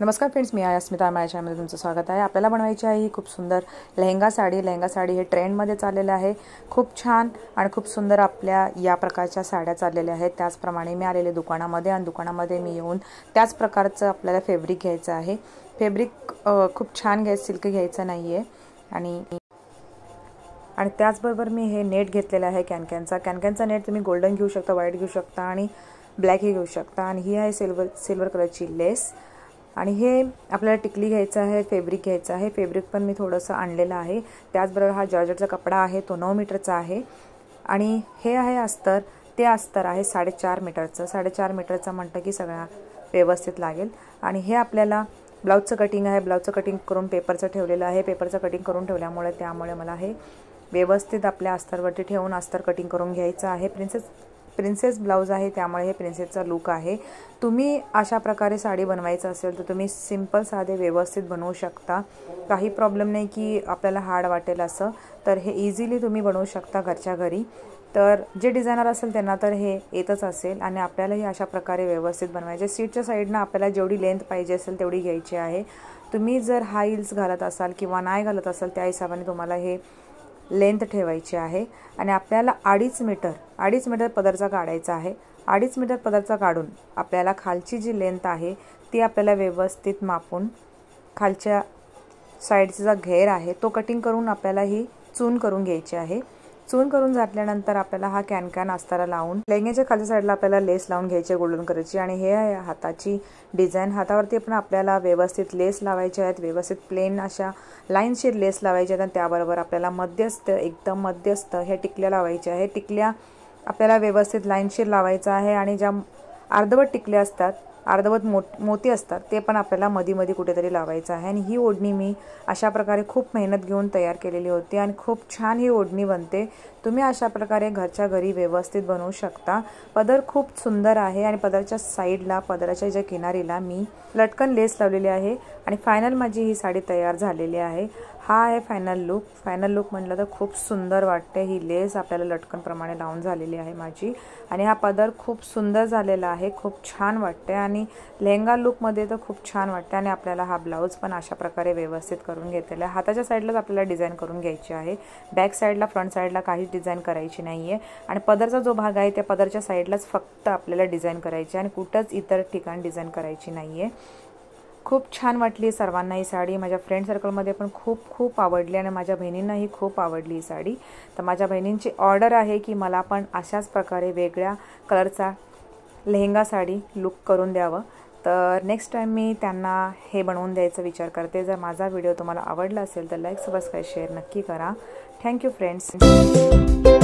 नमस्कार फ्रेंड्स, मी अस्मिता. माझ्या चॅनलमध्ये तुमचं स्वागत आहे. आपल्याला बनवायची आहे ही खूप सुंदर लेहंगा साडी हे ट्रेंडमध्ये चाललेलं आहे. खूप छान आणि खूप सुंदर आपल्या या प्रकारच्या साड्या चाललेल्या आहेत. त्याचप्रमाणे मी आलेले दुकानामध्ये आणि दुकानामध्ये मी येऊन त्याच प्रकारचं आपल्याला फॅब्रिक घ्यायचं आहे. फॅब्रिक खूप छान घ्यायचं, सिल्क घ्यायचं नाही आहे. आणि त्याचबरोबर मी हे नेट घेतलेलं आहे कॅनकॅनचा नेट. तुम्ही गोल्डन घेऊ शकता, व्हाईट घेऊ शकता आणि ब्लॅकही घेऊ शकता. आणि ही आहे सिल्वर कलरची लेस. आणि हे आपल्याला टिकली घ्यायचं आहे, फॅब्रिक घ्यायचं आहे. फॅब्रिक पण मी थोडंसं आणलेलं आहे. त्याचबरोबर हा जॉर्जेटचा कपडा आहे, तो 9 मीटरचा आहे. आणि हे आहे अस्तर. ते अस्तर आहे 4.5 मीटरचं. 4.5 मीटरचं म्हटलं की सगळ्या व्यवस्थित लागेल. आणि हे आपल्याला ब्लाऊजचं कटिंग आहे. ब्लाऊजचं कटिंग करून पेपरचं ठेवलेलं आहे. पेपरचं कटिंग करून ठेवल्यामुळे त्यामुळे मला हे व्यवस्थित आपल्या अस्तरवरती ठेवून अस्तर कटिंग करून घ्यायचं आहे. प्रिन्सेस ब्लाऊज आहे, त्यामुळे हे प्रिन्सेसचा लुक आहे. तुम्ही अशा प्रकारे साडी बनवायचं असेल तर तुम्ही सिंपल साधे व्यवस्थित बनवू शकता. काही प्रॉब्लेम नाही की आपल्याला हार्ड वाटेल असं. तर हे इझिली तुम्ही बनवू शकता घरच्या घरी. तर जे डिझायनर असेल त्यांना तर हे येतच असेल. आणि आपल्यालाही अशा प्रकारे व्यवस्थित बनवायचे. सीटच्या साईडनं आपल्याला जेवढी लेंथ पाहिजे असेल तेवढी घ्यायची आहे. तुम्ही जर हाय हिल्स घालत असाल किंवा नाही घालत असाल त्या हिशोबाने तुम्हाला हे लेंथ ठेवायची आहे. आणि आपल्याला 2.5 मीटर पदरचा काढायचा आहे. 2.5 मीटर पदरचा काढून आपल्याला खालची जी लेंथ आहे ती आपल्याला व्यवस्थित मापून खालच्या साईडचा जो घेर आहे तो कटिंग करून आपल्याला ही चून करून घ्यायची आहे. चून करून झाल्यानंतर आपल्याला हा कॅन अस्तारा लावून लेंग्याच्या खालच्या साईडला आपल्याला लेस लावून घ्यायची गोल्डन कलरची. आणि हे आहे हाताची डिझाईन. हातावरती पण आपल्याला व्यवस्थित लेस लावायचे आहेत. व्यवस्थित प्लेन अशा लाईनशीर लेस लावायचे आहेत. आणि त्याबरोबर आपल्याला एकदम मध्यस्थ हे टिकल्या लावायचे आहे. टिकल्या आपल्याला व्यवस्थित लाईनशीर लावायचं आहे. आणि ज्या अर्धवट टिकल्या असतात, अर्धवट मोती असतात, ते पण आपल्याला मध्ये कुठेतरी लावायचं आहे. आणि ही ओढणी मी अशा प्रकारे खूप मेहनत घेऊन तयार केलेली होती आणि खूप छान ही ओढणी बनते. तुम्ही अशा प्रकारे घरच्या घरी व्यवस्थित बनवू शकता. पदर खूप सुंदर आहे. आणि पदरच्या साईडला, पदराच्या ज्या किनारीला मी लटकन लेस लावलेली आहे. आणि फायनल माझी ही साडी तयार झालेली आहे. हा आहे फायनल लुक म्हटलं तर खूप सुंदर वाटते. ही लेस आपल्याला लटकनप्रमाणे लावून झालेली आहे माझी. आणि हा पदर खूप सुंदर झालेला आहे, खूप छान वाटते. आणि लेहंगा लुकमध्ये तर खूप छान वाटते. आणि आपल्याला हा ब्लाऊज पण अशा प्रकारे व्यवस्थित करून घेतलेला आहे. हाताच्या साईडलाच आपल्याला डिझाईन करून घ्यायची आहे. बॅक साईडला, फ्रंट साईडला काहीच डिझाईन करायची नाही आहे. आणि पदरचा जो भाग आहे त्या पदरच्या साईडलाच फक्त आपल्याला डिझाईन करायची आणि कुठंच इतर ठिकाणी डिझाईन करायची नाही आहे. खूप छान वाटली सर्वांना ही साडी. माझ्या फ्रेंड सर्कलमध्ये पण खूप आवडली आणि माझ्या बहिणींनाही खूप आवडली ही साडी. तर माझ्या बहिणींची ऑर्डर आहे की मला पण अशाच प्रकारे वेगळ्या कलरचा लेहंगा साडी लुक करून द्यावं. तर नेक्स्ट टाईम मी त्यांना हे बनवून द्यायचा विचार करते. जर माझा व्हिडिओ तुम्हाला आवडला असेल तर लाईक, सबस्क्राईब, शेअर नक्की करा. Thank you friends.